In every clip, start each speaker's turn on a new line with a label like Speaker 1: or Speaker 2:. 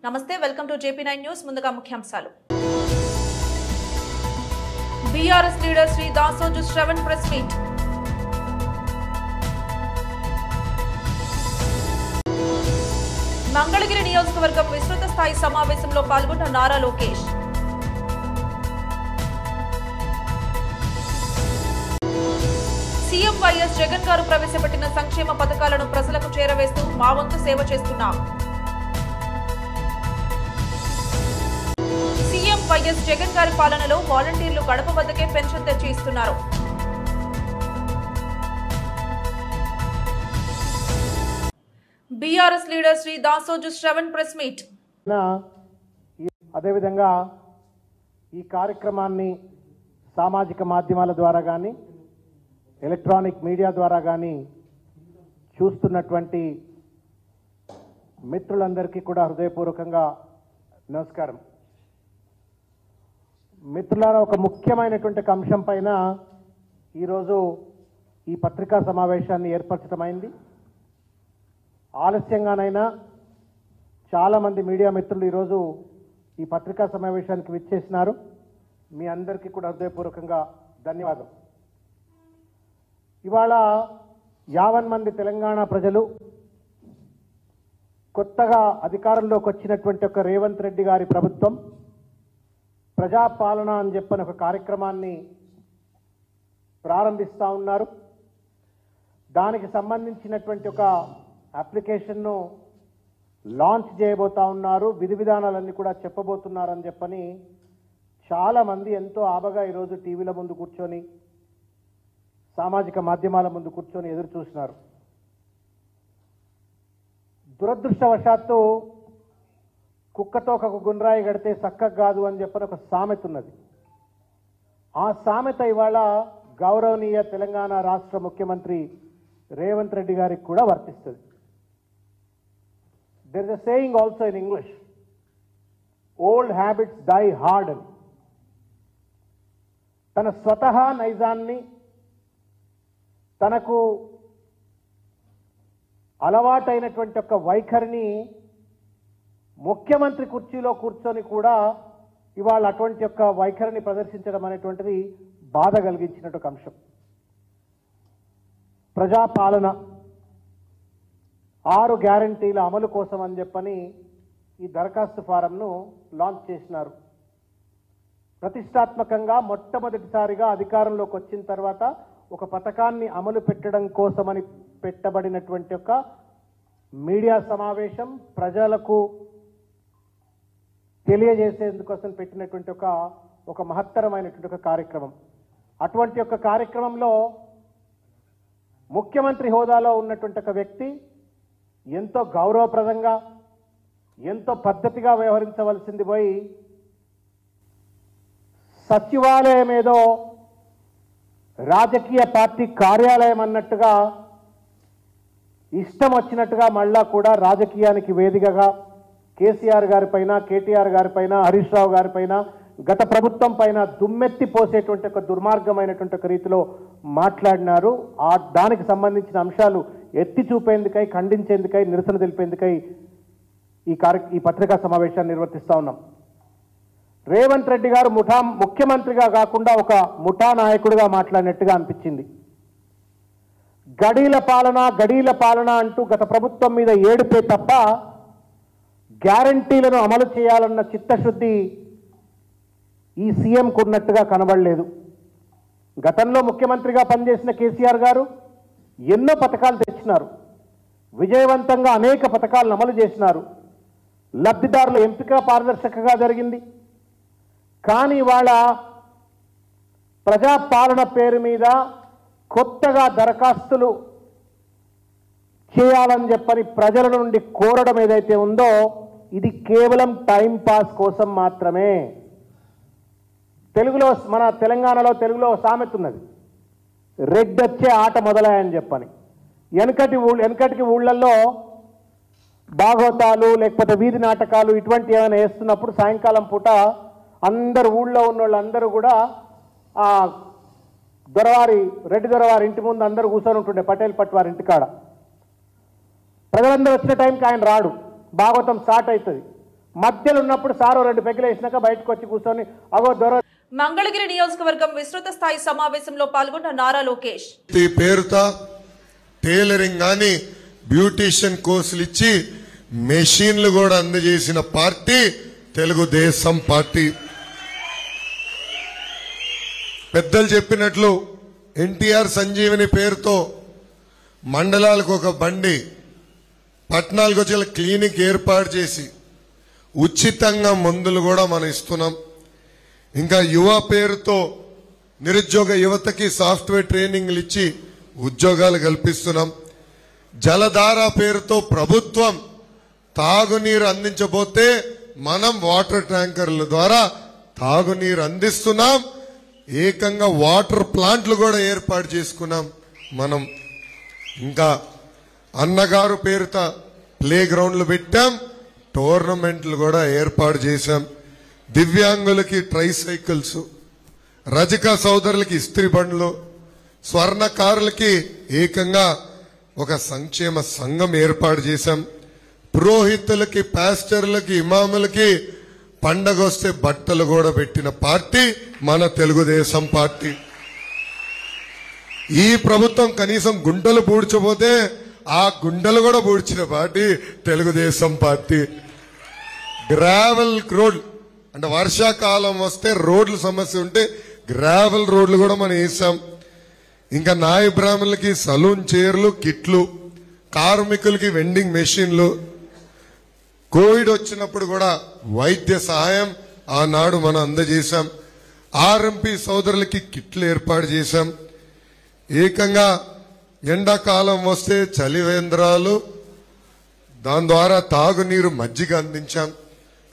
Speaker 1: నమస్తే welcome to JP9 news ముందుగా ముఖ్యాంశాలు BRS leader Shri Dasoju Sravan press meet Mangalagiri నియోజకవర్గం విస్తృత స్థాయి సమావేశంలో పాల్గొన్న నారా లోకేష్ సీఎం వైఎస్ జగన్ గారు ప్రవేశపెట్టిన సంక్షేమ పథకాలను ప్రజలకు చేరవేస్తూ మా వంతు సేవ చేస్తున్నాం సీఎం వైఎస్ జగన్ గారి పాలనలో వాలంటీర్లు గడప వద్దకే పెన్షన్ తెచ్చి ఇస్తున్నారు BRS leader Shri Dasoju Sravan press meet
Speaker 2: అదేవిధంగా ఈ కార్యక్రమాన్ని సామాజిక మాధ్యమాల ద్వారా కానీ ఎలక్ట్రానిక్ మీడియా ద్వారా కానీ చూస్తున్నటువంటి మిత్రులందరికీ కూడా హృదయపూర్వకంగా నమస్కారం. మిత్రులారా, ఒక ముఖ్యమైనటువంటి అంశం పైన ఈరోజు ఈ పత్రికా సమావేశాన్ని ఏర్పరచడమైంది. ఆలస్యంగానైనా చాలామంది మీడియా మిత్రులు ఈరోజు ఈ పత్రికా సమావేశానికి విచ్చేసినారు. మీ అందరికీ కూడా హృదయపూర్వకంగా ధన్యవాదం. ఇవాళ 50 మంది తెలంగాణ ప్రజలు కొత్తగా అధికారంలోకి వచ్చినటువంటి ఒక రేవంత్ రెడ్డి గారి ప్రభుత్వం ప్రజాపాలన అని చెప్పని ఒక కార్యక్రమాన్ని ప్రారంభిస్తూ ఉన్నారు. దానికి సంబంధించినటువంటి ఒక అప్లికేషన్ను లాంచ్ చేయబోతా ఉన్నారు. విధి విధానాలన్నీ కూడా చెప్పబోతున్నారని చెప్పని చాలామంది ఎంతో ఆబగా ఈరోజు టీవీల ముందు కూర్చొని సామాజిక మాధ్యమాల ముందు కూర్చొని ఎదురు చూసినారు. దురదృష్టవశాత్తు కుక్కతో ఒక గుండ్రాయి గడితే చక్కగా కాదు అని చెప్పని ఒక సామెత ఉన్నది. ఆ సామెత ఇవాళ గౌరవనీయ తెలంగాణ రాష్ట్ర ముఖ్యమంత్రి రేవంత్ రెడ్డి గారికి కూడా వర్తిస్తుంది. There is a saying also in English, old habits die hard అని. తన స్వతహా నైజాన్ని, తనకు అలవాటైనటువంటి ఒక వైఖరిని ముఖ్యమంత్రి కుర్చీలో కూర్చొని కూడా ఇవాళ అటువంటి యొక్క వైఖరిని ప్రదర్శించడం అనేటువంటిది బాధ కలిగించినటువంటి అంశం. ప్రజాపాలన 6 గ్యారంటీల అమలు కోసం అని చెప్పని ఈ దరఖాస్తు ఫారంను లాంచ్ చేసినారు. ప్రతిష్టాత్మకంగా మొట్టమొదటిసారిగా అధికారంలోకి వచ్చిన తర్వాత ఒక పథకాన్ని అమలు పెట్టడం కోసమని పెట్టబడినటువంటి ఒక మీడియా సమావేశం, ప్రజలకు తెలియజేసేందుకోసం పెట్టినటువంటి ఒక మహత్తరమైనటువంటి ఒక కార్యక్రమం. అటువంటి ఒక కార్యక్రమంలో ముఖ్యమంత్రి హోదాలో ఉన్నటువంటి ఒక వ్యక్తి ఎంతో గౌరవప్రదంగా, ఎంతో పద్ధతిగా వ్యవహరించవలసింది పోయి సచివాలయం ఏదో రాజకీయ పార్టీ కార్యాలయం అన్నట్టుగా ఇష్టం వచ్చినట్టుగా మళ్ళా కూడా రాజకీయానికి వేదికగా కేసీఆర్ గారిపైన, కేటీఆర్ గారిపైన, హరీష్ రావు గారిపైన, గత ప్రభుత్వం పైన దుమ్మెత్తి పోసేటువంటి ఒక దుర్మార్గమైనటువంటి ఒక రీతిలో మాట్లాడినారు. దానికి సంబంధించిన అంశాలు ఎత్తి చూపేందుకై, ఖండించేందుకై, నిరసన తెలిపేందుకై ఈ పత్రికా సమావేశాన్ని నిర్వర్తిస్తూ ఉన్నాం. రేవంత్ రెడ్డి గారు ముఖ్యమంత్రిగా కాకుండా ఒక ముఠా నాయకుడిగా మాట్లాడినట్టుగా అనిపించింది. గడీల పాలన అంటూ గత ప్రభుత్వం మీద ఏడుపే తప్ప గ్యారంటీలను అమలు చేయాలన్న చిత్తశుద్ధి ఈ సీఎంకు ఉన్నట్టుగా కనబడలేదు. గతంలో ముఖ్యమంత్రిగా పనిచేసిన కేసీఆర్ గారు ఎన్నో పథకాలు తెచ్చినారు. విజయవంతంగా అనేక పథకాలను అమలు చేసినారు. లబ్ధిదారుల ఎంపిక పారదర్శకంగా జరిగింది. కానీ ఇవాళ ప్రజాపాలన పేరు మీద కొత్తగా దరఖాస్తులు చేయాలని చెప్పని ప్రజల నుండి కోరడం ఏదైతే ఉందో ఇది కేవలం టైం పాస్ కోసం మాత్రమే. మన తెలుగులో సామెత ఉన్నది, రెడ్డొచ్చే ఆట మొదలయ్యని చెప్పని. వెనకటికి ఊళ్ళల్లో భాగవతాలు లేకపోతే వీధి నాటకాలు ఇటువంటి ఏమైనా వేస్తున్నప్పుడు సాయంకాలం పూట అందరు ఊళ్ళో ఉన్న వాళ్ళందరూ కూడా ఆ రెడ్డి దొరవారి ఇంటి ముందు అందరూ కూర్చొని ఉంటుండే, పటేల్ పట్టు వారి ఇంటికాడ. ప్రజలందరూ వచ్చిన టైంకి ఆయన రాడు, భాగవతం స్టార్ట్ అవుతుంది. మధ్యలో ఉన్నప్పుడు సార్ 2 పెగ్గులు వేసినాక బయటకు వచ్చి కూర్చొని అగో దొర.
Speaker 1: మంగళగిరి నియోజకవర్గం విస్తృత స్థాయి సమావేశంలో పాల్గొన్న నారా లోకేష్
Speaker 3: ఈ పేరుతో టైలరింగ్ గాని బ్యూటిషియన్ కోర్సులు ఇచ్చి మెషిన్లు కూడా అందజేసిన పార్టీ తెలుగుదేశం పార్టీ. పెద్దలు చెప్పినట్లు ఎన్టీఆర్ సంజీవని పేరుతో మండలాలకు ఒక బండి, పట్టణాలకు వచ్చే క్లినిక్ ఏర్పాటు చేసి ఉచితంగా మందులు కూడా మనం ఇస్తున్నాం. ఇంకా యువ పేరుతో నిరుద్యోగ యువతకి సాఫ్ట్వేర్ ట్రైనింగ్లు ఇచ్చి ఉద్యోగాలు కల్పిస్తున్నాం. జలధార పేరుతో ప్రభుత్వం తాగునీరు అందించబోతే మనం వాటర్ ట్యాంకర్ల ద్వారా తాగునీరు అందిస్తున్నాం. ఏకంగా వాటర్ ప్లాంట్లు కూడా ఏర్పాటు చేసుకున్నాం మనం. ఇంకా అన్నగారు పేరుతో ప్లే గ్రౌండ్లు పెట్టాం, టోర్నమెంట్లు కూడా ఏర్పాటు చేశాం. దివ్యాంగులకి ట్రైసైకిల్స్, రజక సోదరులకి ఇస్త్రీ బండ్లు, స్వర్ణకారులకి ఏకంగా ఒక సంక్షేమ సంఘం ఏర్పాటు చేశాం. పురోహితులకి, పాస్టర్లకి, ఇమాములకి పండగ వస్తే బట్టలు కూడా పెట్టిన పార్టీ మన తెలుగుదేశం పార్టీ. ఈ ప్రభుత్వం కనీసం గుంటలు పూడ్చబోతే ఆ గుండెలు కూడా పూడ్చిన party Telugu Desam party. Gravel road అంటే వర్షాకాలం వస్తే రోడ్ల సమస్య ఉంటే గ్రావెల్ రోడ్లు కూడా మనం వేసాం. ఇంకా నాయ బ్రాహ్మణులకి సలూన్ చైర్లు, కిట్లు, కార్మికులకి వెండింగ్ మెషిన్లు, కోవిడ్ వచ్చినప్పుడు కూడా వైద్య సహాయం ఆనాడు మనం అందజేశాం. ఆర్ఎంపీ సోదరులకి కిట్లు ఏర్పాటు చేశాం. ఏకంగా ఎండాకాలం వస్తే చలివేంద్రాలు, దాని ద్వారా తాగునీరు, మజ్జిగ అందించాం.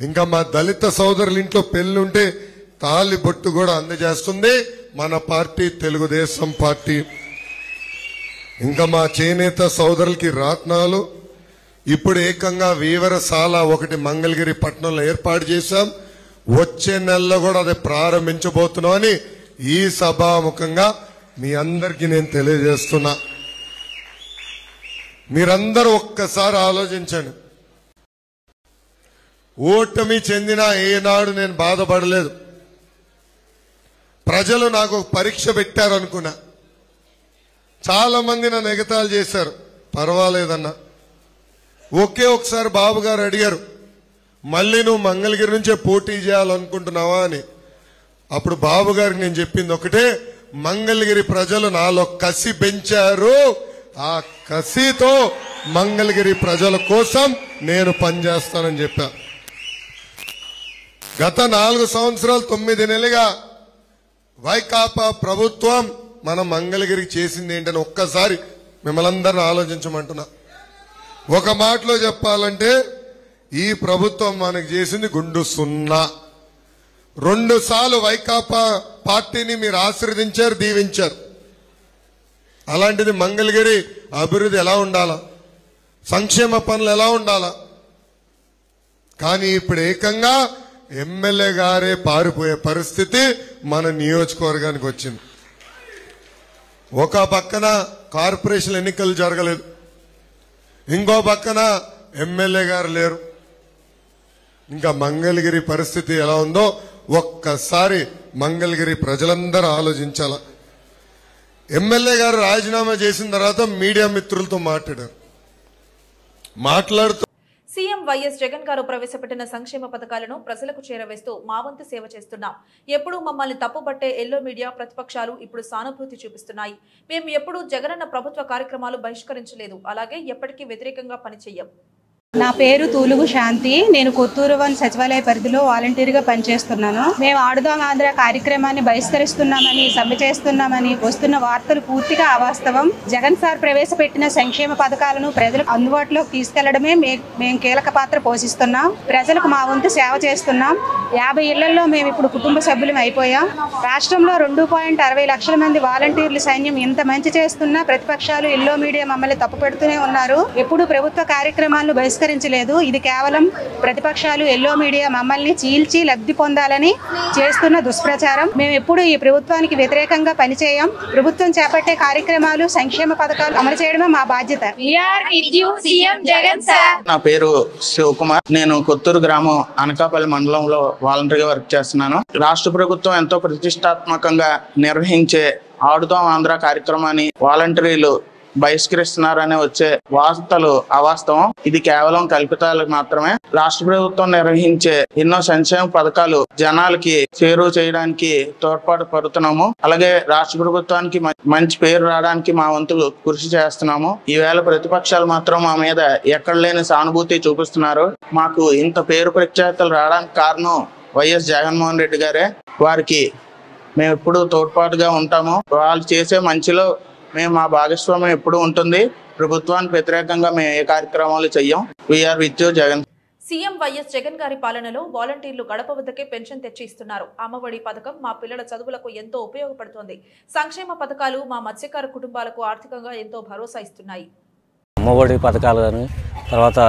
Speaker 3: ఇంకా మా దళిత సోదరుల ఇంట్లో పెళ్లి ఉంటే తాళి బొట్టు కూడా అందజేస్తుంది మన పార్టీ తెలుగుదేశం పార్టీ. ఇంకా మా చేనేత సోదరులకి రత్నాలు, ఇప్పుడు ఏకంగా వీవరశాల ఒకటి మంగళగిరి పట్టణంలో ఏర్పాటు చేశాం. వచ్చే నెలలో కూడా అది ప్రారంభించబోతున్నామని ఈ సభాముఖంగా మీ అందరికీ నేను తెలియజేస్తున్నా. మీరందరూ ఒక్కసారి ఆలోచించండి. ఓటమి చెందిన ఏనాడు నేను బాధపడలేదు. ప్రజలు నాకు ఒక పరీక్ష పెట్టారనుకున్నా. చాలా మంది నన్ను ఎగతాళి చేశారు, పర్వాలేదన్నా. ఒకే ఒకసారి బాబు గారు అడిగారు, మళ్ళీ నువ్వు మంగళగిరి నుంచే పోటీ చేయాలనుకుంటున్నావా అని. అప్పుడు బాబు గారికి నేను చెప్పింది ఒకటే, మంగళగిరి ప్రజలు నాలో కసి పెంచారు, ఆ కసితో మంగళగిరి ప్రజల కోసం నేను పనిచేస్తానని చెప్పా. గత 4 సంవత్సరాలు 9 నెలలుగా వైకాపా ప్రభుత్వం మన మంగళగిరికి చేసింది ఏంటని ఒక్కసారి మిమ్మల్ని అందరిని ఆలోచించమంటున్నా. ఒక మాటలో చెప్పాలంటే ఈ ప్రభుత్వం మనకు చేసింది గుండు సున్నా. 2 సార్లు వైకాపా పార్టీని మీరు ఆశీర్వదించారు, దీవించారు. అలాంటిది మంగళగిరి అభివృద్ధి ఎలా ఉండాలా, సంక్షేమ పనులు ఎలా ఉండాలా, కానీ ఇప్పుడు ఏకంగా ఎమ్మెల్యే గారే పారిపోయే పరిస్థితి మన నియోజకవర్గానికి వచ్చింది. ఒక పక్కన కార్పొరేషన్ ఎన్నికలు జరగలేదు, ఇంకో పక్కన ఎమ్మెల్యే గారు లేరు. ఇంకా మంగళగిరి పరిస్థితి ఎలా ఉందో ఒక్కసారి మంగళగిరి ప్రజలందరూ ఆలోచించాల. ఎమ్మెల్యే గారు రాజీనామా చేసిన తర్వాత మీడియా మిత్రులతో మాట్లాడుతూ
Speaker 1: సీఎం వైఎస్ జగన్ గారు ప్రవేశపెట్టిన సంక్షేమ పథకాలను ప్రజలకు చేరవేస్తూ మా వంతు సేవ చేస్తున్నాం. ఎప్పుడూ మమ్మల్ని తప్పుపట్టే ఎల్లో మీడియా ప్రతిపక్షాలు ఇప్పుడు సానుభూతి చూపిస్తున్నాయి. మేము ఎప్పుడూ జగనన్న ప్రభుత్వ కార్యక్రమాలు బహిష్కరించలేదు, అలాగే ఎప్పటికీ వ్యతిరేకంగా పనిచేయం.
Speaker 4: నా పేరు తూలుగు శాంతి. నేను కొత్తూరు 1 సచివాలయ పరిధిలో వాలంటీర్గా పనిచేస్తున్నాను. మేము ఆడుదాం ఆంధ్ర కార్యక్రమాన్ని బహిష్కరిస్తున్నామని, సమ్మె చేస్తున్నామని వస్తున్న వార్తలు పూర్తిగా అవాస్తవం. జగన్ సార్ ప్రవేశపెట్టిన సంక్షేమ పథకాలను ప్రజలకు అందుబాటులోకి తీసుకెళ్లడమే మేము కీలక పాత్ర పోషిస్తున్నాం. ప్రజలకు మా వంతు సేవ చేస్తున్నాం. 50 ఇళ్లలో మేము ఇప్పుడు కుటుంబ సభ్యులం అయిపోయాం. రాష్ట్రంలో 2.60 లక్షల మంది వాలంటీర్ల సైన్యం ఇంత మంచి చేస్తున్నా ప్రతిపక్షాలు ఎల్లో మీడియా మమ్మల్ని తప్పు పెడుతూనే ఉన్నారు. ఎప్పుడు ప్రభుత్వ కార్యక్రమాలను బహిష్కరించలేదు. ఇది కేవలం ప్రతిపక్షాలు ఎల్లో మీడియా మమ్మల్ని చీల్చి లబ్ధి పొందాలని చేస్తున్న దుష్ప్రచారం. మేము ఎప్పుడు ఈ ప్రభుత్వానికి వ్యతిరేకంగా పనిచేయం. ప్రభుత్వం చేపట్టే కార్యక్రమాలు, సంక్షేమ పథకాలు అమలు చేయడమే మా బాధ్యత.
Speaker 5: నా పేరు శివకుమార్. నేను కొత్తూరు గ్రామం అనకాపల్లి మండలంలో వాలంటీర్గా వర్క్ చేస్తున్నాను. రాష్ట్ర ప్రభుత్వం ఎంతో ప్రతిష్టాత్మకంగా నిర్వహించే ఆడుదాం ఆంధ్ర కార్యక్రమాన్ని వాలంటీర్లు బహిష్కరిస్తున్నారని వచ్చే వార్తలు అవాస్తవం. ఇది కేవలం కల్పితాలు మాత్రమే. రాష్ట్ర ప్రభుత్వం నిర్వహించే ఎన్నో సంక్షేమ పథకాలు జనాలకి చేరువ చేయడానికి తోడ్పాటు పడుతున్నాము. అలాగే రాష్ట్ర ప్రభుత్వానికి మంచి పేరు రావడానికి మా వంతు కృషి చేస్తున్నాము. ఈవేళ ప్రతిపక్షాలు మాత్రం మా మీద ఎక్కడ లేని సానుభూతి చూపిస్తున్నారు. మాకు ఇంత పేరు ప్రఖ్యాతలు రావడానికి కారణం వైఎస్ జగన్మోహన్ రెడ్డి గారే. వారికి మేము ఎప్పుడు తోడ్పాటుగా ఉంటాము. వాళ్ళు చేసే మంచిలో మేము మా భాగస్వామ్యం ఎప్పుడు ఉంటుంది. ప్రభుత్వానికి వ్యతిరేకంగా మేము ఏ కార్యక్రమాలు చెయ్యం. We are with you Jagan.
Speaker 1: CM YS Jagan గారి పాలనలో వాలంటీర్లు గడప వద్దకే పెన్షన్ తెచ్చి ఇస్తున్నారు. అమ్మఒడి పథకం మా పిల్లల చదువులకు ఎంతో ఉపయోగపడుతోంది. సంక్షేమ పథకాలు మా మత్స్యకార కుటుంబాలకు ఆర్థికంగా ఎంతో భరోసా ఇస్తున్నాయి.
Speaker 6: అమ్మఒడి పథకాలు కానీ, తర్వాత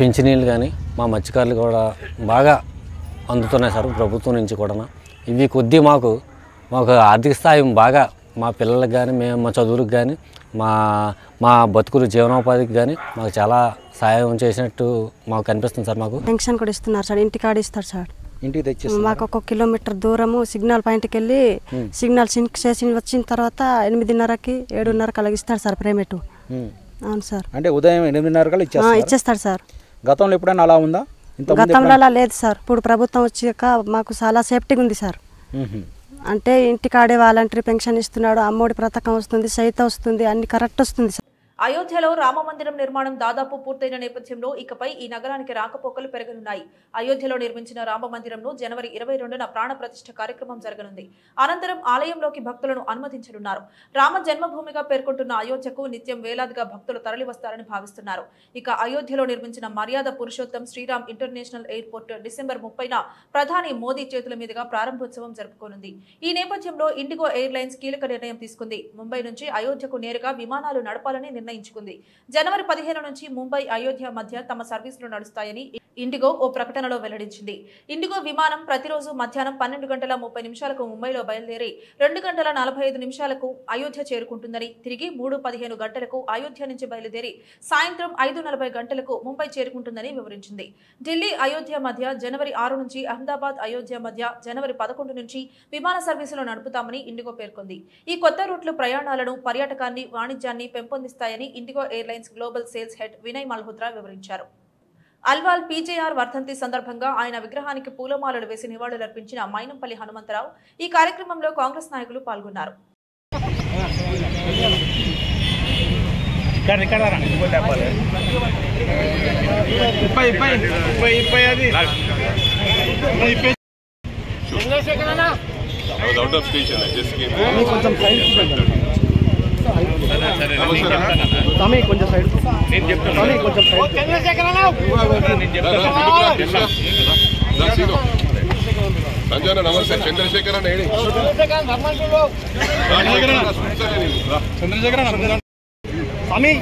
Speaker 6: పింఛనీళ్ళు కానీ మా మత్స్యకారులు కూడా బాగా అందుతున్నాయి సార్ ప్రభుత్వం నుంచి కూడా. ఇవి కొద్దీ మాకు ఆర్థిక స్థాయి బాగా మా పిల్లలకు కానీ, మేము మా చదువులకు కానీ, మా బతుకులు జీవనోపాధికి కానీ మాకు చాలా సాయం చేసినట్టు మాకు కనిపిస్తుంది సార్. మాకు
Speaker 7: పెన్షన్ కూడా ఇస్తున్నారు సార్. ఇంటికాడ ఇస్తారు సార్.
Speaker 6: ఇంటికి తెచ్చి
Speaker 7: మాకు 1 కిలోమీటర్ దూరము సిగ్నల్ పాయింట్కి వెళ్ళి సిగ్నల్ సింక్ చేసి వచ్చిన తర్వాత 8:30కి 7:30కి అలాగ ఇస్తారు సార్ పేమెంట్. అవును సార్.
Speaker 8: అంటే ఉదయం 8:30
Speaker 7: ఇచ్చేస్తారు సార్.
Speaker 8: గతంలో ఎప్పుడైనా అలా ఉందా?
Speaker 7: గతంలో అలా లేదు సార్. ఇప్పుడు ప్రభుత్వం వచ్చాక మాకు చాలా సేఫ్టీగా ఉంది సార్. అంటే ఇంటికాడే వాలంటరీ పెన్షన్ ఇస్తున్నాడు, అమ్మఒడి పథకం వస్తుంది, సైతం వస్తుంది, అన్ని కరెక్ట్ వస్తుంది సార్.
Speaker 1: అయోధ్యలో రామమందిరం నిర్మాణం దాదాపు పూర్తయిన నేపథ్యంలో ఇకపై ఈ నగరానికి రాకపోకలు పెరగనున్నాయి. అయోధ్యలో నిర్మించిన రామమందిరంను జనవరి 22న ప్రాణ ప్రతిష్ఠ కార్యక్రమం జరగనుంది. అనంతరం ఆలయంలోకి భక్తులను అనుమతించనున్నారు. రామ జన్మభూమిగా పేర్కొంటున్న అయోధ్యకు నిత్యం వేలాదిగా భక్తులు తరలివస్తారని భావిస్తున్నారు. ఇక అయోధ్యలో నిర్మించిన Maryada Purushottam Shri Ram international airport December 30న ప్రధాని మోదీ చేతుల మీదుగా ప్రారంభోత్సవం జరుపుకోనుంది. ఈ నేపథ్యంలో ఇండిగో ఎయిర్లైన్స్ కీలక నిర్ణయం తీసుకుంది. ముంబై నుంచి అయోధ్యకు నేరుగా విమానాలు నడపాలని నిర్ణయించుకుంది. జనవరి 15 నుంచి ముంబై, అయోధ్య మధ్య తమ సర్వీసులు నడుస్తాయని ఇండిగో ఓ ప్రకటనలో వెల్లడించింది. ఇండిగో విమానం ప్రతిరోజు మధ్యాహ్నం 12:30 ముంబైలో బయలుదేరి 2:45 అయోధ్య చేరుకుంటుందని, తిరిగి 3:15 అయోధ్య నుంచి బయలుదేరి సాయంత్రం 5:40 ముంబై చేరుకుంటుందని వివరించింది. ఢిల్లీ, అయోధ్య మధ్య జనవరి 6 నుంచి, అహ్మదాబాద్, అయోధ్య మధ్య జనవరి 11 నుంచి విమాన సర్వీసులు నడుపుతామని ఇండిగో పేర్కొంది. ఈ కొత్త రూట్లు ప్రయాణాలను, పర్యాటకాన్ని, వాణిజ్యాన్ని పెంపొందిస్తాయని IndiGo airlines global sales head Vinay Malhotra వివరించారు. అల్వాల్ పీజేఆర్ వర్ధంతి సందర్భంగా ఆయన విగ్రహానికి పూలమాలలు వేసి నివాళులర్పించిన మైనంపల్లి హనుమంతరావు ఈ కార్యక్రమంలో కాంగ్రెస్ నాయకులు పాల్గొన్నారు.
Speaker 3: సంజయ్ నమస్తే. చంద్రశేఖర్ స్వామి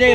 Speaker 8: జై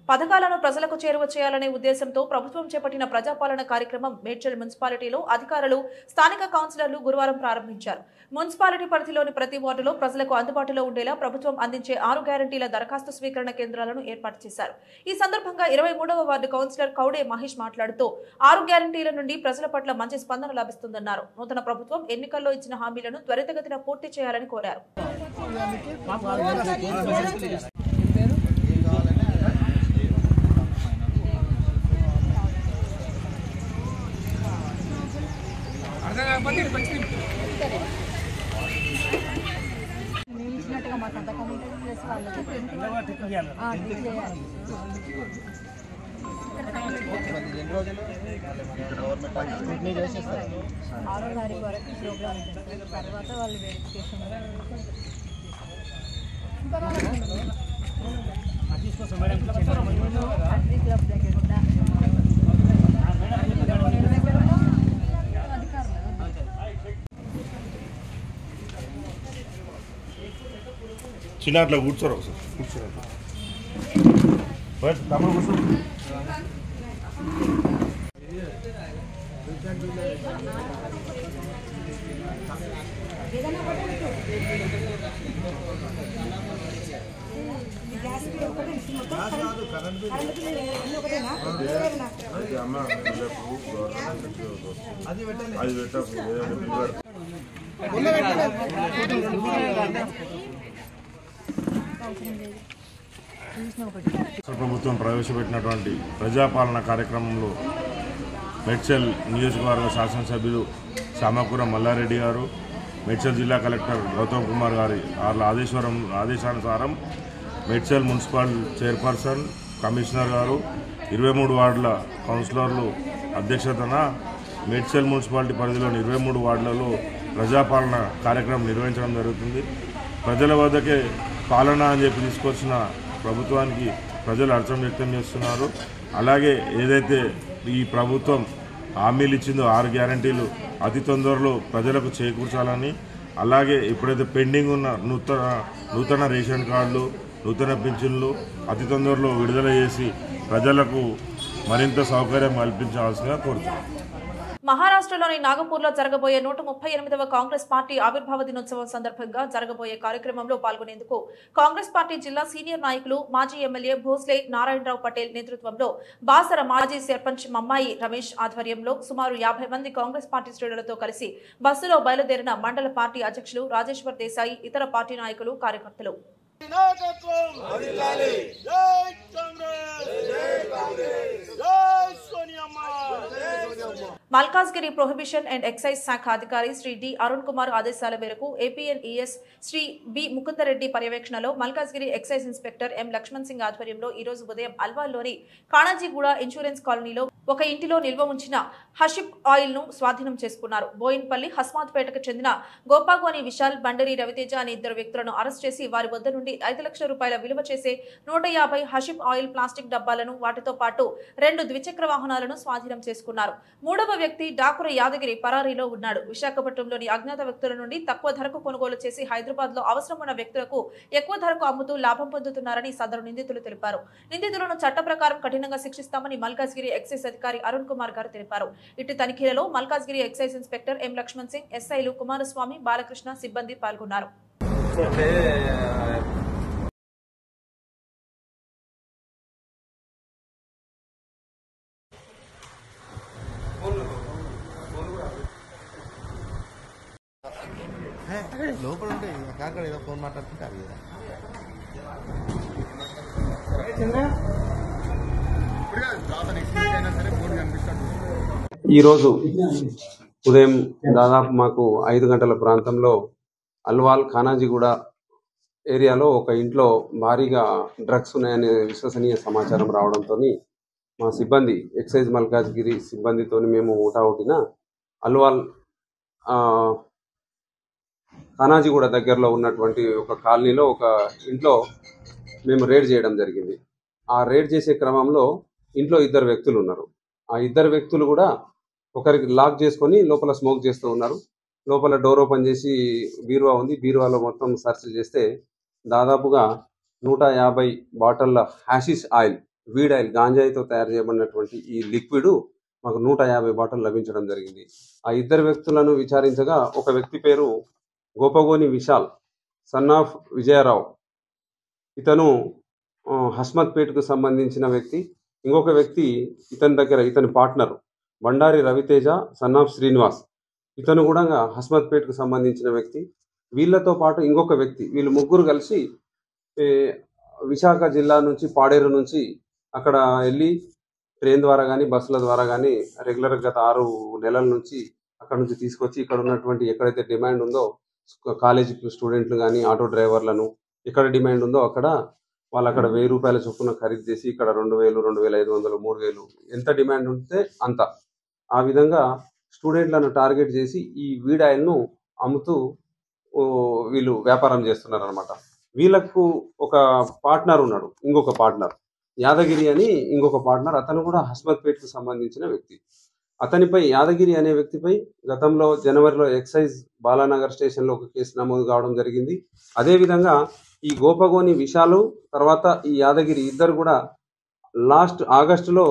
Speaker 1: పథకాలను ప్రజలకు చేరువ చేయాలనే ఉద్దేశంతో ప్రభుత్వం చేపట్టిన ప్రజాపాలన కార్యక్రమం మేడ్చల్ మున్సిపాలిటీలో అధికారులు స్థానిక కౌన్సిలర్లు గురువారం ప్రారంభించారు. మున్సిపాలిటీ పరిధిలోని ప్రతి వార్డులో ప్రజలకు అందుబాటులో ఉండేలా ప్రభుత్వం అందించే 6 గ్యారంటీల దరఖాస్తు స్వీకరణ కేంద్రాలను ఏర్పాటు చేశారు. ఈ సందర్భంగా 23వ వార్డు కౌన్సిలర్ కౌడే మహేష్ మాట్లాడుతూ 6 గ్యారంటీల నుండి ప్రజల పట్ల మంచి స్పందన లభిస్తుందన్నారు. నూతన ప్రభుత్వం ఎన్నికల్లో ఇచ్చిన హామీలను త్వరితగతిన పూర్తి చేయాలని కోరారు.
Speaker 9: మా సంతకం ఉంటుంది ప్లస్ వాళ్ళకి ఆరో తారీఖు వరకు ప్రోగ్రామ్ ఉంటుంది. తర్వాత వాళ్ళు వెరిఫికేషన్ కంట్రీ క్లబ్ దగ్గర
Speaker 10: చిన్న అట్లా కూర్చోరు ఒకసారి కూర్చోరు తమ్ముడు కూర్చో. అది ప్రభుత్వం ప్రవేశపెట్టినటువంటి ప్రజాపాలన కార్యక్రమంలో మేడ్చల్ నియోజకవర్గ శాసనసభ్యులు సామకూర మల్లారెడ్డి గారు, మేడ్చల్ జిల్లా కలెక్టర్ గౌతమ్ కుమార్ గారి ఆదేశానుసారం మేడ్చల్ మున్సిపల్ చైర్పర్సన్, కమిషనర్ గారు, 23 వార్డుల కౌన్సిలర్లు అధ్యక్షతన మేడ్చల్ మున్సిపాలిటీ పరిధిలోని 23 వార్డులలో ప్రజాపాలన కార్యక్రమం నిర్వహించడం జరుగుతుంది. ప్రజల వద్దకే పాలన అని చెప్పి తీసుకొచ్చిన ప్రభుత్వానికి ప్రజలు హర్షం వ్యక్తం చేస్తున్నారు. అలాగే ఏదైతే ఈ ప్రభుత్వం హామీలు ఇచ్చిందో 6 గ్యారంటీలు అతి తొందరలో ప్రజలకు చేకూర్చాలని, అలాగే ఎప్పుడైతే పెండింగ్ ఉన్న నూతన రేషన్ కార్డులు, నూతన పింఛన్లు అతి తొందరలో విడుదల చేసి ప్రజలకు మరింత సౌకర్యం కల్పించాల్సిందిగా కోరుతున్నాం.
Speaker 1: మహారాష్ట్రలోని నాగపూర్లో జరగబోయే 138వ కాంగ్రెస్ పార్టీ ఆవిర్భావ దినోత్సవం సందర్భంగా జరగబోయే కార్యక్రమంలో పాల్గొనేందుకు కాంగ్రెస్ పార్టీ జిల్లా సీనియర్ నాయకులు మాజీ ఎమ్మెల్యే భోస్లే నారాయణరావు పటేల్ నేతృత్వంలో బాసర మాజీ సర్పంచ్ మమ్మాయి రమేష్ ఆధ్వర్యంలో సుమారు 50 మంది కాంగ్రెస్ పార్టీ శ్రేణులతో కలిసి బస్సులో బయలుదేరిన మండల పార్టీ అధ్యక్షులు రాజేశ్వర్ దేశాయి, ఇతర పార్టీ నాయకులు, కార్యకర్తలు. మల్కాజ్గిరి ప్రొహిబిషన్ అండ్ ఎక్సైజ్ శాఖ అధికారి శ్రీ డి అరుణ్ కుమార్ ఆదేశాల మేరకు ఏపీఎన్ఈఎస్ శ్రీ బి ముకుందరెడ్డి పర్యవేక్షణలో Malkajgiri excise inspector M Lakshman Singh ఆధ్వర్యంలో ఈ రోజు ఉదయం అల్వాల్లోని కాణాజీగూడ ఇన్సూరెన్స్ కాలనీలో ఒక ఇంటిలో నిల్వ ఉంచిన హషిప్ ఆయిల్ ను స్వాధీనం చేసుకున్నారు. బోయిన్పల్లి హస్మాత్పేటకు చెందిన గోపాగోని విశాల్, బండరి రవితేజ అనే 2 వ్యక్తులను అరెస్ట్ చేసి వారి వద్ద నుండి 5 లక్షల రూపాయల విలువ చేసే 150 హషిప్ ఆయిల్ ప్లాస్టిక్ డబ్బాలను, వాటితో పాటు 2 ద్విచక్ర వాహనాలను స్వాధీనం చేసుకున్నారు. 3వ వ్యక్తి డాకుర యాదగిరి పరారీలో ఉన్నాడు. విశాఖపట్నంలోని అజ్ఞాత వ్యక్తుల నుండి తక్కువ ధరకు కొనుగోలు చేసి హైదరాబాద్ లో అవసరం ఉన్న వ్యక్తులకు ఎక్కువ ధరకు అమ్ముతూ లాభం పొందుతున్నారని సదరు నిందితులు తెలిపారు. నిందితులను చట్ట ప్రకారం కఠినంగా శిక్షిస్తామని మల్కాజ్గిరి ఎక్సైజ్ అధికారి అరుణ్ కుమార్ గారు తెలిపారు. ఇటు తనిఖీలలో Malkajgiri excise inspector M Lakshman Singh, ఎస్ఐలు కుమారస్వామి, బాలకృష్ణ సిబ్బంది పాల్గొన్నారు.
Speaker 11: లోపల ఉంటే కాకడ ఏదో ఫోన్ మాట్లాడుతుంటారు కదా.
Speaker 12: ఈరోజు ఉదయం దాదాపు మాకు 5 గంటల ప్రాంతంలో అల్వాల్ ఖానాజీగూడ ఏరియాలో ఒక ఇంట్లో భారీగా డ్రగ్స్ ఉన్నాయనే విశ్వసనీయ సమాచారం రావడంతో మా సిబ్బంది ఎక్సైజ్ మల్కాజ్గిరి సిబ్బందితో మేము ఊటావుటిన అల్వాల్ ఖానాజీగూడ దగ్గరలో ఉన్నటువంటి ఒక కాలనీలో ఒక ఇంట్లో మేము రేడ్ చేయడం జరిగింది. ఆ రేడ్ చేసే క్రమంలో ఇంట్లో 2 వ్యక్తులు ఉన్నారు. ఆ 2 వ్యక్తులు కూడా ఒకరికి లాక్ చేసుకొని లోపల స్మోక్ చేస్తూ ఉన్నారు. లోపల డోర్ ఓపెన్ చేసి బీరువా ఉంది. బీరువాలో మొత్తం సెర్చ్ చేస్తే దాదాపుగా 150 బాటిళ్ల హ్యాషిష్ ఆయిల్, వీడ్ ఆయిల్, గాంజాయితో తయారు చేయబడినటువంటి ఈ లిక్విడ్ మాకు 150 బాటిల్ లభించడం జరిగింది. ఆ 2 వ్యక్తులను విచారించగా ఒక వ్యక్తి పేరు గోపగోని విశాల్, సన్ ఆఫ్ విజయరావు, ఇతను హస్మత్పేటకు సంబంధించిన వ్యక్తి. ఇంకొక వ్యక్తి ఇతని partner Bandari Raviteja, son of Srinivas, ఇతను కూడా హస్మత్పేటకు సంబంధించిన వ్యక్తి. వీళ్ళతో పాటు ఇంకొక వ్యక్తి, వీళ్ళు ముగ్గురు కలిసి విశాఖ జిల్లా నుంచి పాడేరు నుంచి అక్కడ వెళ్ళి ట్రైన్ ద్వారా కానీ బస్సుల ద్వారా కానీ రెగ్యులర్గా గత 6 నెలల నుంచి అక్కడ నుంచి తీసుకొచ్చి ఇక్కడ ఉన్నటువంటి ఎక్కడైతే డిమాండ్ ఉందో కాలేజీ స్టూడెంట్లు కానీ ఆటో డ్రైవర్లను ఎక్కడ డిమాండ్ ఉందో అక్కడ వాళ్ళు అక్కడ 1000 రూపాయల చొప్పున ఖరీదు చేసి ఇక్కడ 2000, 2500, 3000 ఎంత డిమాండ్ ఉంటే అంత, ఆ విధంగా స్టూడెంట్లను టార్గెట్ చేసి ఈ వీడ్ ఆయిల్ను అమ్ముతూ వీళ్ళు వ్యాపారం చేస్తున్నారు అనమాట. వీళ్ళకు ఒక పార్ట్నర్ ఉన్నాడు, ఇంకొక పార్ట్నర్ యాదగిరి అని ఇంకొక పార్ట్నర్, అతను కూడా హస్మత్పేటకు సంబంధించిన వ్యక్తి. అతనిపై యాదగిరి అనే వ్యక్తిపై గతంలో జనవరిలో ఎక్సైజ్ బాలానగర్ స్టేషన్లో ఒక కేసు నమోదు కావడం జరిగింది. అదేవిధంగా ఈ గోపగోని విశాలు తర్వాత ఈ యాదగిరి ఇద్దరు కూడా లాస్ట్ ఆగస్టులో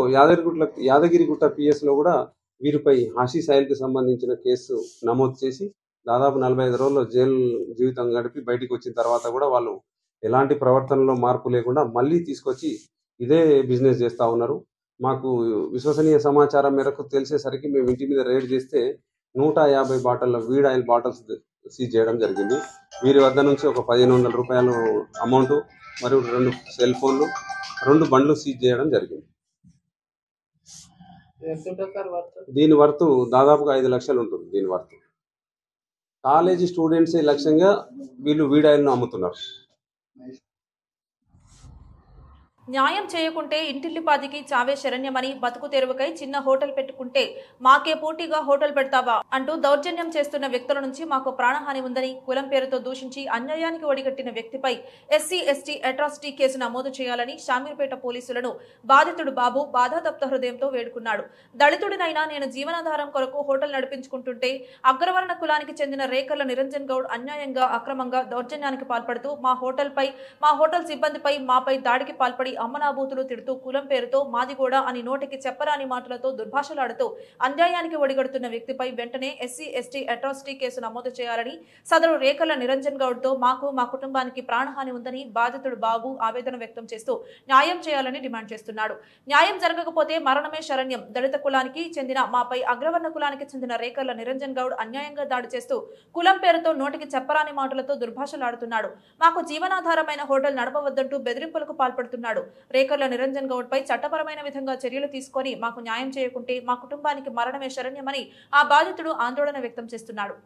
Speaker 12: యాదగిరిగుట్ట పిఎస్లో కూడా వీరిపై హాషిష్ ఆయిల్కి సంబంధించిన కేసు నమోదు చేసి దాదాపు 45 రోజుల్లో జైలు జీవితం గడిపి బయటికి వచ్చిన తర్వాత కూడా వాళ్ళు ఎలాంటి ప్రవర్తనలో మార్పు లేకుండా మళ్ళీ తీసుకొచ్చి ఇదే బిజినెస్ చేస్తూ ఉన్నారు. మాకు విశ్వసనీయ సమాచారం మేరకు తెలిసేసరికి మేము ఇంటి మీద రేడ్ చేస్తే 150 బాటిళ్ల వీడ్ ఆయిల్ బాటిల్స్ సీజ్ చేయడం జరిగింది. వీరి వద్ద నుంచి ఒక 1500 రూపాయలు అమౌంట్ మరియు 2 సెల్ ఫోన్లు, 2 బండ్లు సీజ్ చేయడం జరిగింది. దీని వర్త్ దాదాపుగా 5 లక్షలు ఉంటుంది. దీని వర్త్ కాలేజీ స్టూడెంట్సే లక్ష్యంగా వీళ్ళు వీడ్ ఆయిల్ను అమ్ముతున్నారు.
Speaker 1: న్యాయం చేయకుంటే ఇంటిల్లిపాదికి చావే శరణ్యమని, బతుకు తెరువుకై చిన్న హోటల్ పెట్టుకుంటే మాకే పోటీగా హోటల్ పెడతావా అంటూ దౌర్జన్యం చేస్తున్న వ్యక్తుల నుంచి మాకు ప్రాణహాని ఉందని, కులం పేరుతో దూషించి అన్యాయానికి ఒడిగట్టిన వ్యక్తిపై SC/ST అట్రాసిటీ కేసు నమోదు చేయాలని షామీర్పేట పోలీసులను బాధితుడు బాబు బాధాతప్త హృదయంతో వేడుకున్నాడు. దళితుడినైనా నేను జీవనాధారం కొరకు హోటల్ నడిపించుకుంటుంటే అగ్రవర్ణ కులానికి చెందిన రేకర్ల నిరంజన్ గౌడ్ అన్యాయంగా అక్రమంగా దౌర్జన్యానికి పాల్పడుతూ మా హోటల్ సిబ్బందిపై మాపై దాడికి పాల్పడి అమ్మనాబూతులు తిడుతూ కులం పేరుతో మాది కూడా అని నోటికి చెప్పరాని మాటలతో దుర్భాషలాడుతూ అన్యాయానికి ఒడిగడుతున్న వ్యక్తిపై వెంటనే SC/ST అట్రాసిటీ కేసు నమోదు చేయాలని, సదరు రేకల నిరంజన్ గౌడ్ తో మాకు మా కుటుంబానికి ప్రాణహాని ఉందని బాధితుడు బాబు ఆవేదన వ్యక్తం చేస్తూ న్యాయం చేయాలని డిమాండ్ చేస్తున్నాడు. న్యాయం జరగకపోతే మరణమే శరణ్యం. దళిత కులానికి చెందిన మాపై అగ్రవర్ణ కులానికి చెందిన రేకల నిరంజన్ గౌడ్ అన్యాయంగా దాడి చేస్తూ కులం పేరుతో నోటికి చెప్పరాని మాటలతో దుర్భాషలాడుతున్నాడు. మాకు జీవనాధారమైన హోటల్ నడపవద్దంటూ బెదిరింపులకు పాల్పడుతున్నాడు. రేకర్ల నిరంజన్ గౌడ్ పై చట్టపరమైన విధంగా చర్యలు తీసుకొని మాకు న్యాయం చేయకుంటే మా కుటుంబానికి మరణమే శరణ్యమని ఆ బాధితుడు ఆందోళన వ్యక్తం చేస్తున్నాడు.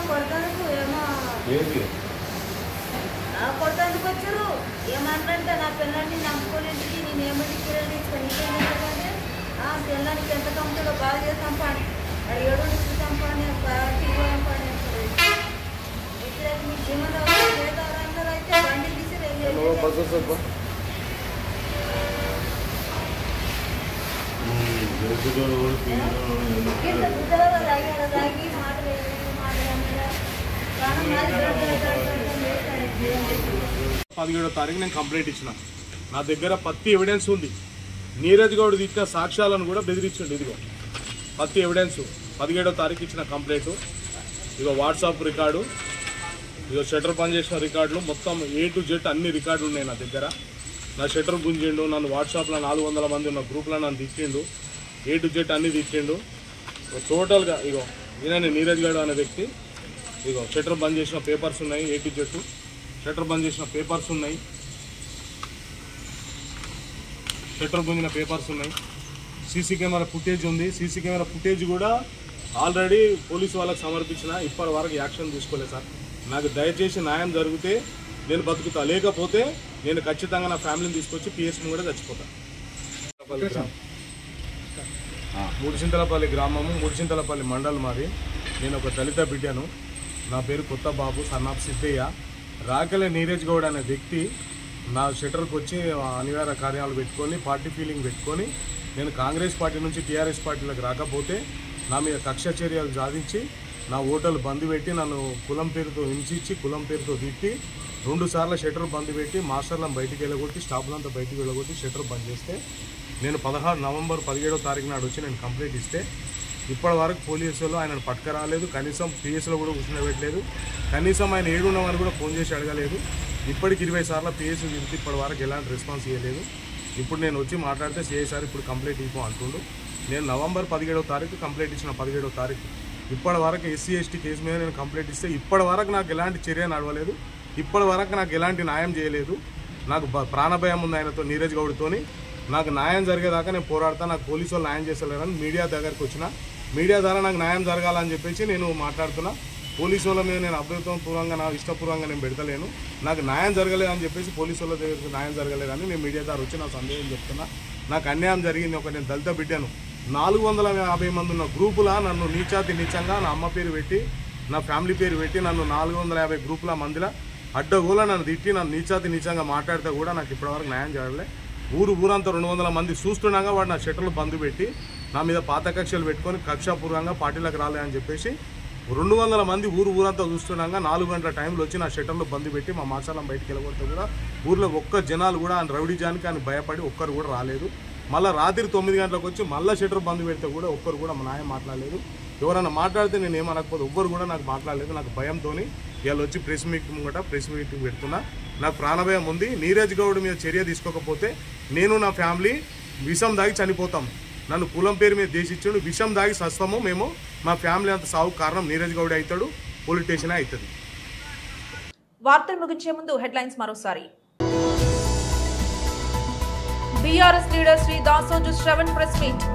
Speaker 13: కొడతానికి ఏమో కొడతానికి వచ్చారు. ఏమంటే నా పిల్లల్ని నమ్ముకోలేంటికి నేను ఏమంటే పిల్లలకి ఎంత కంపెనీలో బాగా చేసి చంపాను, 7 నుంచి చంపాను, టీవో చంపాను. ఇట్లా మీ జీవన అందరూ అయితే బండి తీసి తాగి మాటలు
Speaker 14: 17వ తారీఖు నేను కంప్లైంట్ ఇచ్చిన. నా దగ్గర పత్తి ఎవిడెన్స్ ఉంది. నీరజ్ గౌడ్ ఇచ్చిన సాక్ష్యాలను కూడా బెదిరించండి. ఇదిగో పత్తి ఎవిడెన్స్ 17వ తారీఖు ఇచ్చిన కంప్లైంట్. ఇదిగో వాట్సాప్ రికార్డు, ఇదిగో షట్టర్ పనిచేసిన రికార్డులు, మొత్తం A to Z అన్ని రికార్డులు ఉన్నాయి నా దగ్గర. నా షట్టర్ గుంజిండు, నన్ను వాట్సాప్లో 400 మంది ఉన్న గ్రూప్లో నన్ను తిట్టిండు, A to Z అన్ని తిట్టిండు. టోటల్గా ఇగో ఈయన నీరజ్ గౌడ్ అనే వ్యక్తి. ఇగో షట్టర్ బంద్ చేసిన పేపర్స్ ఉన్నాయి, A to Z షట్టర్ బంద్ చేసిన పేపర్స్ ఉన్నాయి, షట్టర్ గుంజిన పేపర్స్ ఉన్నాయి. సీసీ కెమెరా ఫుటేజ్ ఉంది. సీసీ కెమెరా ఫుటేజ్ కూడా ఆల్రెడీ పోలీసు వాళ్ళకి సమర్పించిన, ఇప్పటి వరకు యాక్షన్ తీసుకోలేదు సార్. నాకు దయచేసి న్యాయం జరిగితే నేను బతుకుతా, లేకపోతే నేను ఖచ్చితంగా నా ఫ్యామిలీని తీసుకొచ్చి పిఎస్ని కూడా చచ్చిపోతాను. ముడిచింతలపల్లి గ్రామము, ముడిచింతలపల్లి మండలం మాది. నేను ఒక దళిత బిడ్డను. నా పేరు కొత్త బాబు, సన్నాఫ్ సిద్ధయ్య. రాకెల నీరజ్ గౌడ్ అనే వ్యక్తి నా షట్టర్కి వచ్చి అనివార్య కార్యాలు పెట్టుకొని, పార్టీ ఫీలింగ్ పెట్టుకొని, నేను కాంగ్రెస్ పార్టీ నుంచి టీఆర్ఎస్ పార్టీలకు రాకపోతే నా మీద కక్ష చర్యలు సాధించి నా ఓటర్లు బంద్ పెట్టి, నన్ను కులం పేరుతో హింసించి, కులం పేరుతో తిట్టి 2 సార్లు షట్టర్ బంద్ పెట్టి, మాస్టర్లను బయటికి వెళ్ళగొట్టి, స్టాఫ్లంతా బయటికి వెళ్ళగొట్టి షట్టర్ బంద్ చేస్తే నేను నవంబర్ 17వ తారీఖు నాడు వచ్చి నేను కంప్లైంట్ ఇస్తే ఇప్పటి వరకు పోలీసులు ఆయనను పట్టుకురాలేదు. కనీసం పిఎస్లో కూడా కూర్చోబెట్టలేదు. కనీసం ఆయన ఏడున్నామని కూడా ఫోన్ చేసి అడగలేదు. ఇప్పటికి 20 సార్లు పిఎస్ తిరిగి ఇప్పటి వరకు ఎలాంటి రెస్పాన్స్ ఇవ్వలేదు. ఇప్పుడు నేను వచ్చి మాట్లాడితే సిఐ సార్ ఇప్పుడు కంప్లైంట్ ఇవ్వం అంటుండు. నేను నవంబర్ 17వ తారీఖు కంప్లైంట్ ఇచ్చిన. 17వ తారీఖు ఇప్పటి వరకు ఎస్సీ ఎస్టీ కేసు మీద నేను కంప్లైంట్ ఇస్తే ఇప్పటి వరకు నాకు ఎలాంటి చర్య నడవలేదు. ఇప్పటి వరకు నాకు ఎలాంటి న్యాయం చేయలేదు. నాకు ప్రాణభయం ఉంది ఆయనతో, నీరజ్ గౌడ్తోని. నాకు న్యాయం జరిగేదాకా నేను పోరాడతా. నాకు పోలీసు వాళ్ళు న్యాయం చేస్తలేరని మీడియా దగ్గరికి వచ్చిన. మీడియా ద్వారా నాకు న్యాయం జరగాలని చెప్పేసి నేను మాట్లాడుతున్నా. పోలీసు వాళ్ళ మీద నేను అభ్యంతరపూర్వంగా, నా ఇష్టపూర్వంగా నేను పెడతలేను. నాకు న్యాయం జరగలేదని చెప్పేసి పోలీసు వాళ్ళ దగ్గరికి న్యాయం జరగలేదని నేను మీడియా ద్వారా వచ్చి నా సందేహం చెప్తున్నా. నాకు అన్యాయం జరిగింది. నేను దళిత బిడ్డను. 450 మంది ఉన్న గ్రూపులా నన్ను నీచంగా నా అమ్మ పేరు పెట్టి, నా ఫ్యామిలీ పేరు పెట్టి, నన్ను 450 గ్రూపుల మందిలా అడ్డగోలా నన్ను తిట్టి, నన్ను నీచంగా మాట్లాడితే కూడా నాకు ఇప్పటివరకు న్యాయం జరగలే. ఊరంతా 200 మంది చూస్తుండగా వాడు నా షట్టర్లు బంద్ పెట్టి నా మీద పాత కక్షలు పెట్టుకొని కక్షాపూర్వంగా పార్టీలకు రాలేదని చెప్పేసి 200 మంది ఊరంతా చూస్తుండగా 4 గంటల టైంలో వచ్చి నా షట్టర్లు బంద్ పెట్టి మా మాసాలం బయటికి వెళ్ళగొడితే కూడా ఊర్లో ఒక్క జనాలు కూడా ఆయన రౌడీజానికి ఆయన భయపడి ఒక్కరు కూడా రాలేదు. మళ్ళీ రాత్రి 9 గంటలకు వచ్చి మళ్ళీ షట్టర్ బంద్ పెడితే కూడా ఒక్కరు కూడా మా న్యాయం మాట్లాడలేదు. ఎవరైనా మాట్లాడితే నేను ఏమనకపోతే ఎవ్వరు కూడా నాకు మాట్లాడలేదు. నాకు భయంతో ఇవాళ వచ్చి ప్రెస్ మీటింగ్ పెడుతున్నా. నాకు ప్రాణభయం ఉంది. నీరజ్ గౌడ్ మీద చర్య తీసుకోకపోతే నేను నా ఫ్యామిలీ విషం దాగి చనిపోతాం. నన్ను కులం పేరు మీద దేశించాడు, విషం దాగి సస్తాము మేము. మా ఫ్యామిలీ అంత సాగు కారణం నీరజ్ గౌడ్ అవుతాడు, పోలీస్ స్టేషన్ అవుతుంది.
Speaker 1: వార్తలు ముగించే ముందు హెడ్లైన్స్ మరోసారి. BRS leader Shri Dasoju Sravan press meet.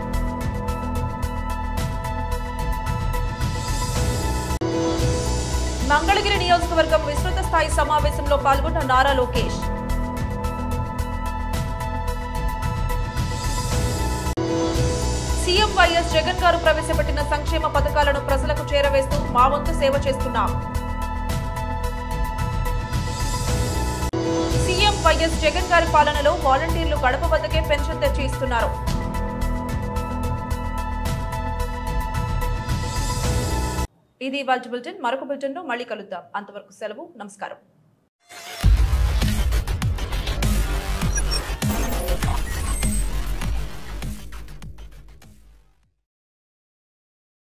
Speaker 1: Mangalagiri నియోజకవర్గం విస్తృత స్థాయి సమావేశంలో పాల్గొన్న నారా లోకేష్. సీఎం వైఎస్ జగన్ గారు ప్రవేశపెట్టిన సంక్షేమ పథకాలను ప్రజలకు చేరవేస్తూ మా వంతు సేవ చేస్తున్నాం. సీఎం వైఎస్ జగన్ గారి పాలనలో వాలంటీర్లు గడప వద్దకే పెన్షన్ తెచ్చి ఇస్తున్నారు. ఇది ఇవాల్టి బులెటిన్. మరొక బులెటిన్ లో మళ్ళీ కలుద్దాం. అంతవరకు సెలవు. నమస్కారం.